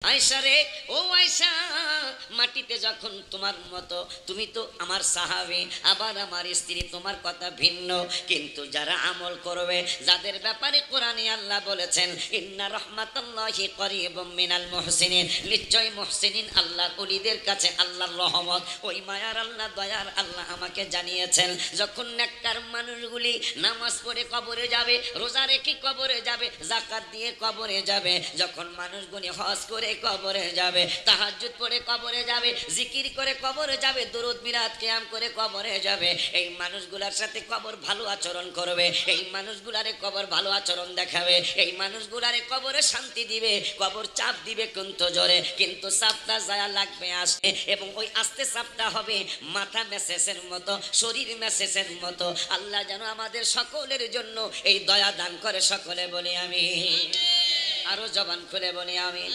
আয়েশা রে, ও আয়েশা, মাটিতে যখন তোমার মতো, তুমি তো আমার সাহাবী, আবার আমার স্ত্রী, তোমার কথা ভিন্ন, কিন্তু যারা আমল করবে, যাদের ব্যাপারে কোরআনে আল্লাহ বলেছেন ইন্না রাহমাতাল্লাহি করিবুম মিনাল মুহসিনিন, নিশ্চয় মুহসিনিন আল্লাহর ওলিদের কাছে আল্লাহর রহমত, ওই মায়ার আল্লাহ, দয়ার আল্লাহ আমাকে জানিয়েছেন যখন নেককার মানুষগুলি নামাজ পড়ে কবরে যাবে, রোজা রেখে কবরে যাবে, যাকাত দিয়ে কবরে যাবে, যখন মানুষগুলি হজ করে কবরে যাবে, তাহাজ্জুদ পড়ে কবরে যাবে, জিকির করে কবরে যাবে, দরুদ মিলাদ কিয়াম করে কবরে যাবে, এই মানুষগুলোর সাথে কবর ভালো আচরণ করবে, এই মানুষগুলারে কবর ভালো আচরণ দেখাবে, এই মানুষগুলারে কবরে শান্তি দিবে, কবর চাপ দিবে কিন্তু জোরে, কিন্তু চাপটা যায় লাগবে আসে, এবং ওই আস্তে চাপটা হবে মাথা মেসেজের মতো, শরীর মেসেজের মতো। আল্লাহ যেন আমাদের সকলের জন্য এই দয়া দান করে, সকলে বলি আমি, আরো জবান খুলে বলি আমি।